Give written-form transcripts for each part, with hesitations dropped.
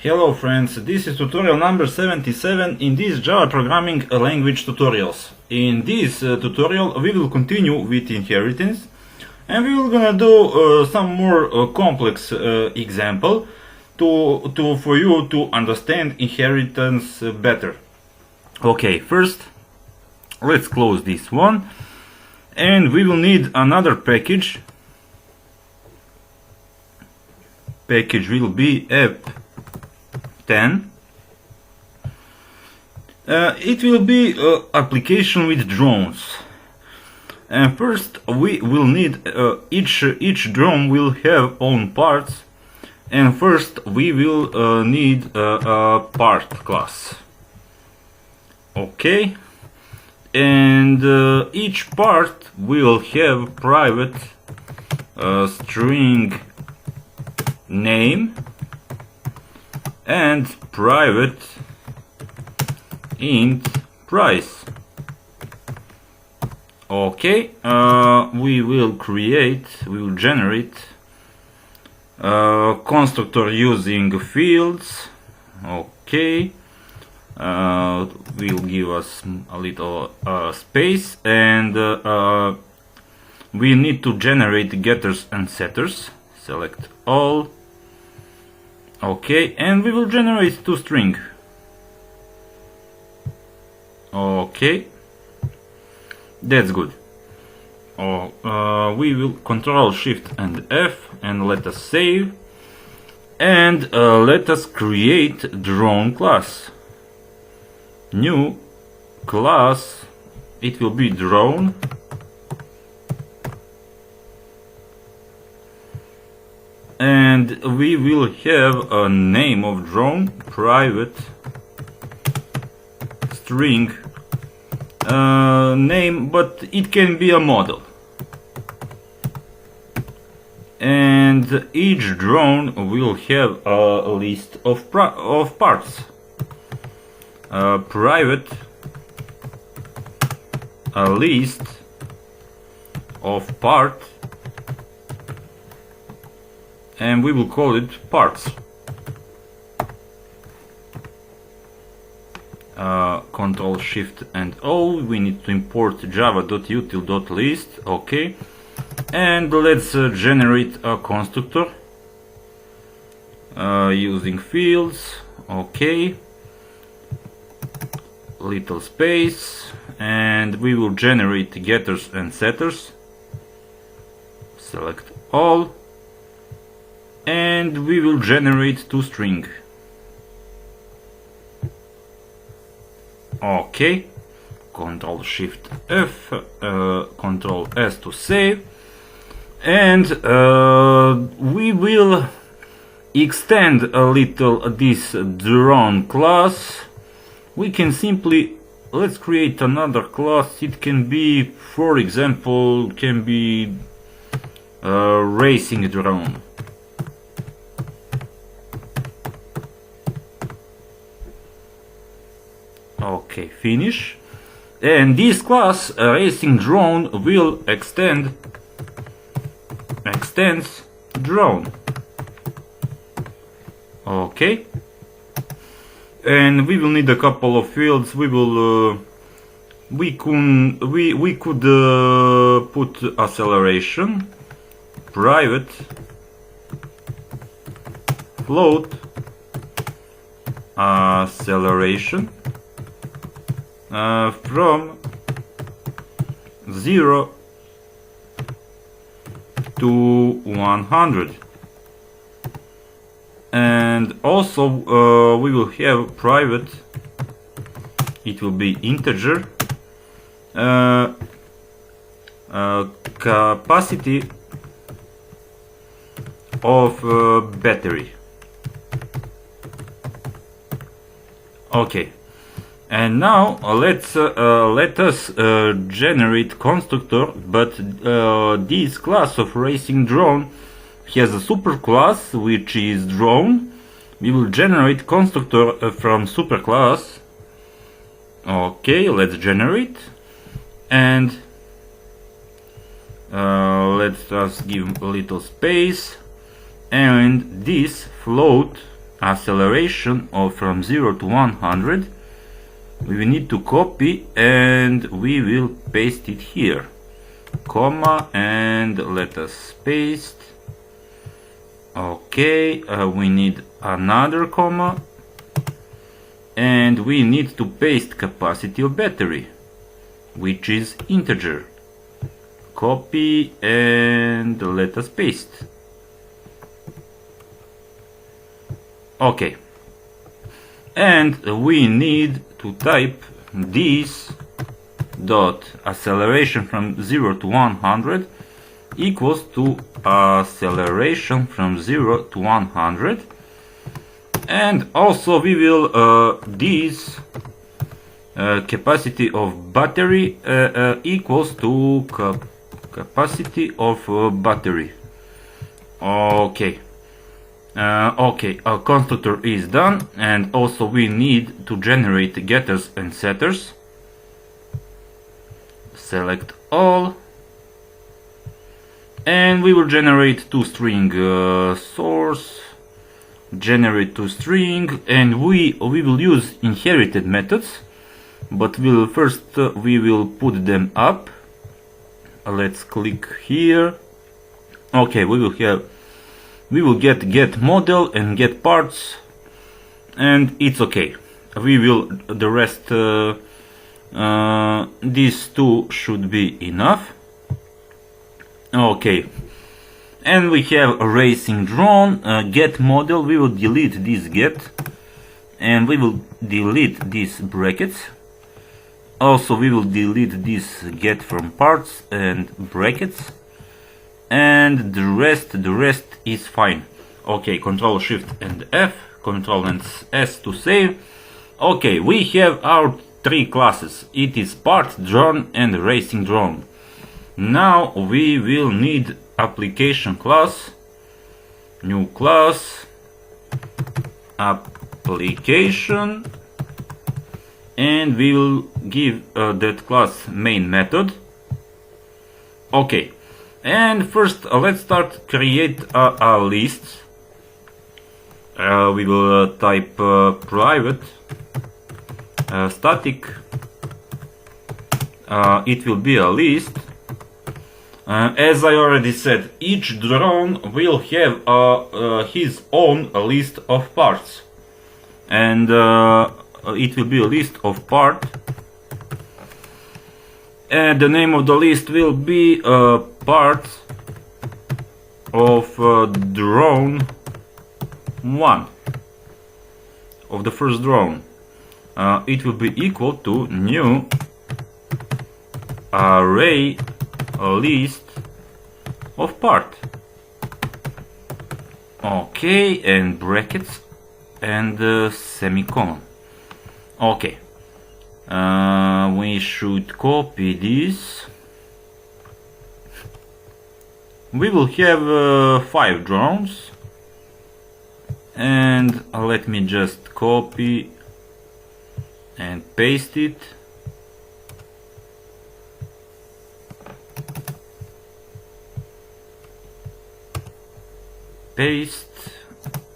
Hello friends, this is tutorial number 77 in this Java programming language tutorials. In this tutorial we will continue with inheritance and we will gonna do some more complex example for you to understand inheritance better. Okay, first let's close this one and we will need another package. Package will be app10. It will be application with drones. And first we will need each drone will have own parts, and first we will need a part class. Okay, and each part will have private string name and private int price. Okay, we will generate constructor using fields. Okay, will give us a little space, and we need to generate getters and setters. Select all. Okay, and we will generate two string. Okay, that's good. We will Control Shift and F and let us save, and let us create drone class. New class, it will be drone. And we will have a name of drone, private string name, but it can be a model. And each drone will have a list of parts. Private a list of parts, and we will call it parts. Control Shift and O. We need to import java.util.list. Okay, and let's generate a constructor using fields. Okay, little space, and we will generate getters and setters. Select all, and we will generate two string. Okay, Control Shift F, Control S to save, and we will extend a little this drone class. We can simply, let's create another class. It can be, for example, can be racing drone. Okay, finish. And this class racing drone will extends drone. Okay, and we will need a couple of fields. We will we could put acceleration, private float acceleration from 0 to 100, and also we will have private, it will be integer, capacity of battery. Okay, and now let us generate constructor, but this class of racing drone has a superclass which is drone. We will generate constructor from superclass. Okay, let's generate, and let's just give a little space, and this float acceleration of from 0 to 100, we need to copy and we will paste it here, comma, and let us paste. Okay, we need another comma, and we need to paste capacity of battery, which is integer. Copy and let us paste. Okay, and we need to type this dot acceleration from 0 to 100 equals to acceleration from 0 to 100, and also we will this capacity of battery equals to capacity of battery. Okay. Okay, our constructor is done, and also we need to generate getters and setters. Select all, and we will generate toString source, generate toString, and we will use inherited methods, but first we will put them up. Let's click here. Okay, we will get model and get parts, and it's okay. We will the rest these two should be enough. Okay, and we have a racing drone, get model. We will delete this get, and we will delete these brackets. Also we will delete this get from parts and brackets, and the rest is fine. Okay, Control Shift and F, Control and S to save. Okay, we have our three classes. It is part, drone, and racing drone. Now we will need application class, new class, application, and we will give that class main method. Okay. And first, let's start create a list. We will type private static. It will be a list. As I already said, each drone will have his own list of parts, and it will be a list of part. And the name of the list will be parts of drone 1 of the first drone. It will be equal to new array list of part. Okay, and brackets and semicolon. Okay. We should copy this. We will have 5 drones, and let me just copy and paste it. Paste,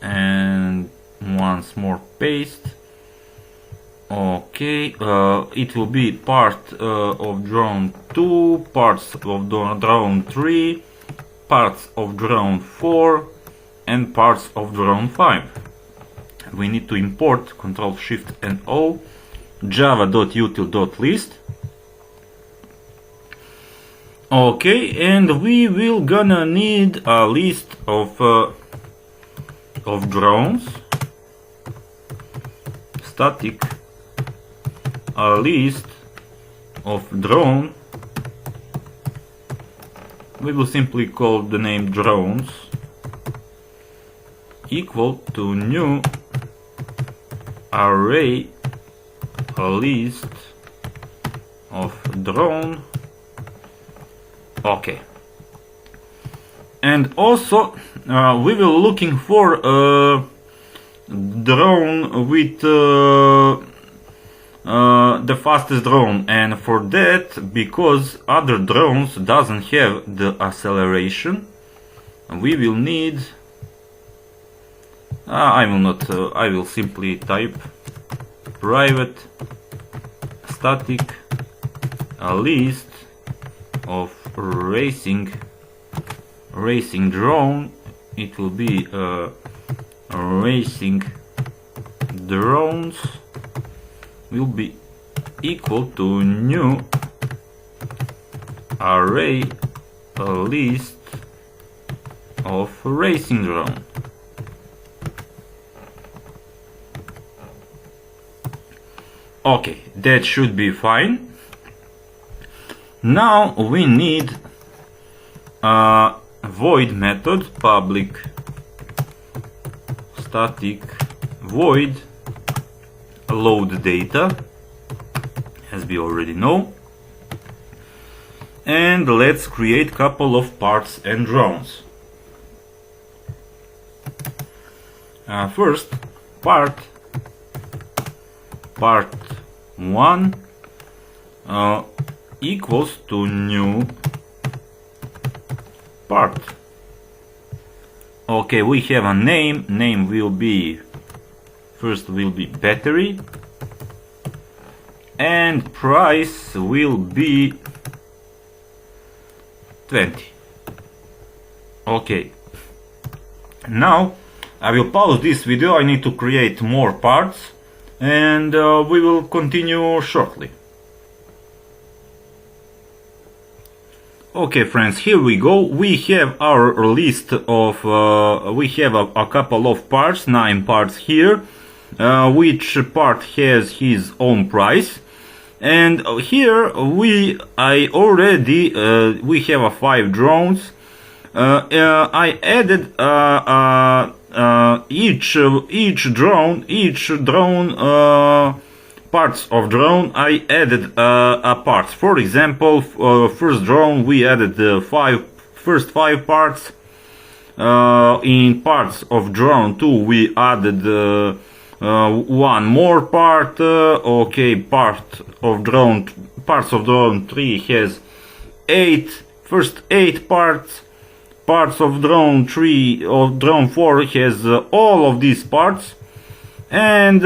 and once more paste. Okay, it will be part of drone 2, parts of drone 3, parts of drone 4, and parts of drone 5. We need to import Control Shift and O java.util.list. Okay, and we will gonna need a list of drones, static, a list of drone. We will simply call the name drones equal to new array list of drone. Okay, and also we will looking for a drone with the fastest drone, and for that, because other drones doesn't have the acceleration, we will need I will not, I will simply type private static list of racing drone. It will be racing drones will be equal to new array list of racing drone. Okay, that should be fine. Now we need a void method, public static void load data, as we already know. And let's create couple of parts and drones. First, part1 equals to new part. Okay, we have a name will be, first will be battery, and price will be 20. Okay, now I will pause this video. I need to create more parts, and we will continue shortly. Okay friends, here we go. We have our list of, we have a couple of parts, 9 parts here, which part has his own price. And here we have 5 drones. I added each drone parts of drone. I added parts. For example, first drone we added the first 5 parts. In parts of drone 2 we added one more part. Okay, parts of drone 3 has 8 parts. Parts of drone 3 or drone 4 has all of these parts, and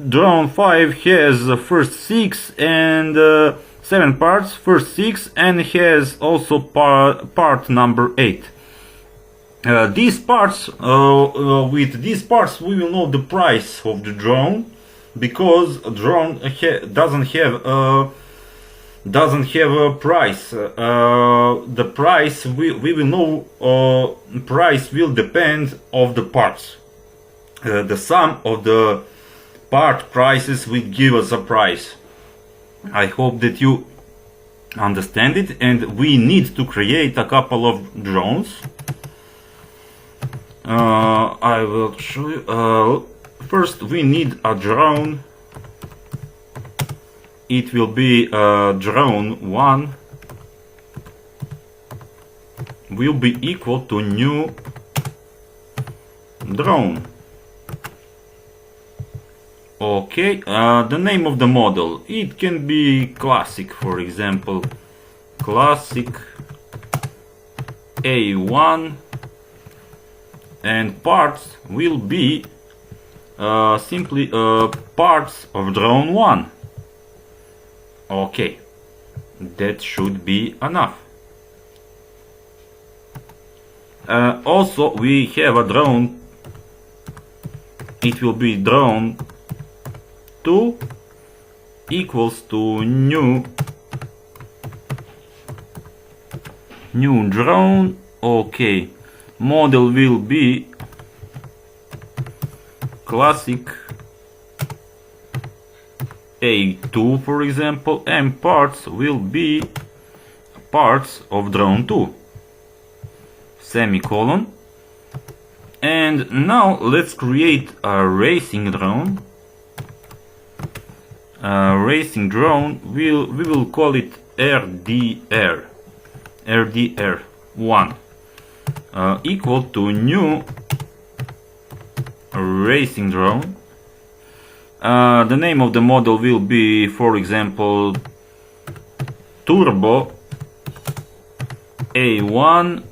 drone 5 has first 6 and 7 parts, first 6, and has also part number 8. These parts, with these parts we will know the price of the drone, because a drone doesn't have a price. The price we will know, price will depend of the parts. The sum of the part prices will give us a price. I hope that you understand it, and we need to create a couple of drones. I will show you. First we need a drone. It will be drone 1 will be equal to new drone. Okay, the name of the model, it can be classic, for example, classic A1, and parts will be simply parts of drone 1. Okay, that should be enough. Also we have a drone. It will be drone 2 equals to new drone. Okay, model will be classic A2, for example, and parts will be parts of drone 2, semicolon. And now let's create a racing drone. Racing drone, we will call it RDR1, equal to new racing drone. The name of the model will be, for example, Turbo A1,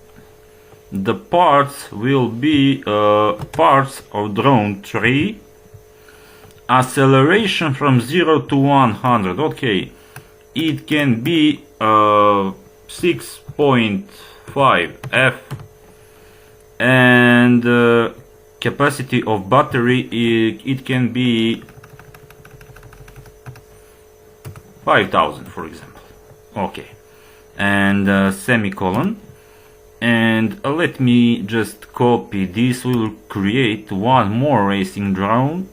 The parts will be parts of drone 3. Acceleration from 0 to 100. Okay, it can be 6.5 F, and capacity of battery it can be 5000, for example. Okay, and semicolon, and let me just copy this. We will create one more racing drone.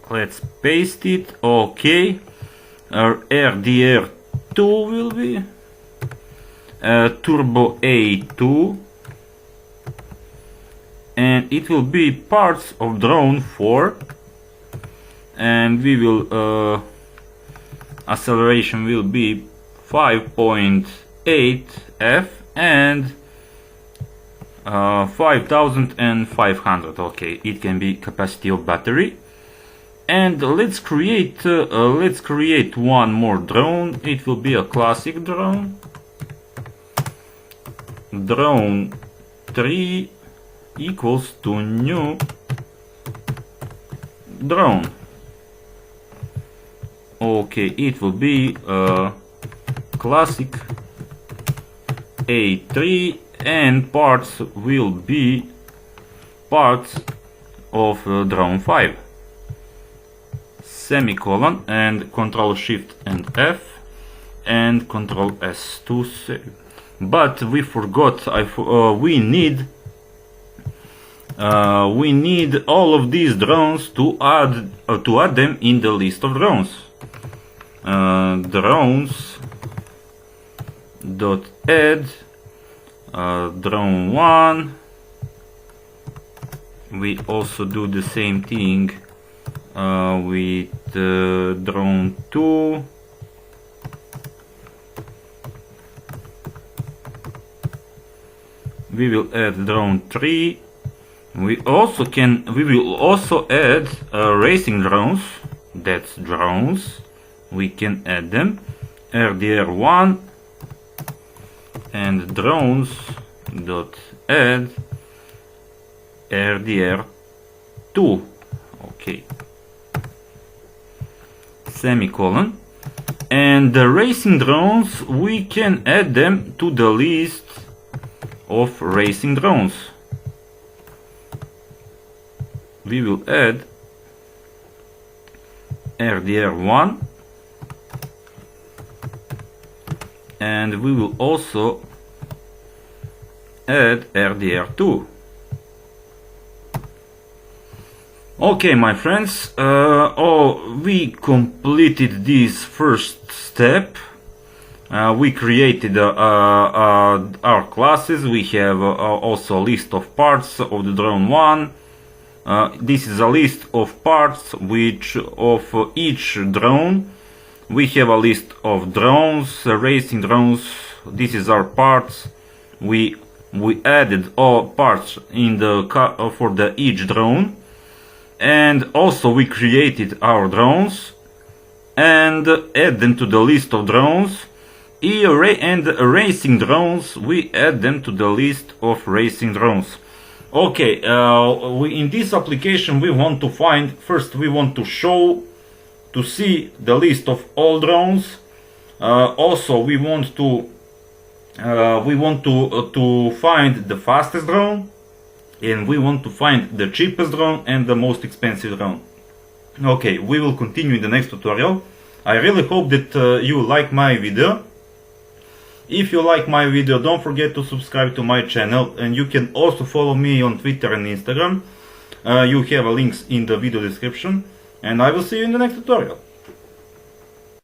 Let's paste it. Okay, RDR2 will be Turbo A2, and it will be parts of drone 4, and we will acceleration will be 5.8 F and 5500. Okay, it can be capacity of battery. And let's create one more drone. It will be a classic drone. Drone 3 equals to new drone. Okay, it will be classic A3, and parts will be parts of drone 5. Semicolon, and Control Shift and F and Control S to save. But we forgot, we need all of these drones to add them in the list of drones. Drones dot add drone 1. We also do the same thing with drone 2. We will add drone 3. We will also add racing drones. That's drones. We can add them. RDR1 and drones dot add RDR2. Okay. Semicolon, and the racing drones we can add them to the list of racing drones. We will add RDR1, and we will also add RDR2. Okay, my friends, we completed this first step. We created our classes. We have also a list of parts of the drone 1. This is a list of parts of each drone. We have a list of drones, racing drones. This is our parts. We added all parts in the for each drone. And also we created our drones and add them to the list of drones. And racing drones, we add them to the list of racing drones. Okay, in this application we want to find, first we want to see the list of all drones. Also we want to find the fastest drone. And we want to find the cheapest drone and the most expensive drone. Okay, we will continue in the next tutorial. I really hope that you like my video. If you like my video, don't forget to subscribe to my channel, and you can also follow me on Twitter and Instagram. You have links in the video description, and I will see you in the next tutorial.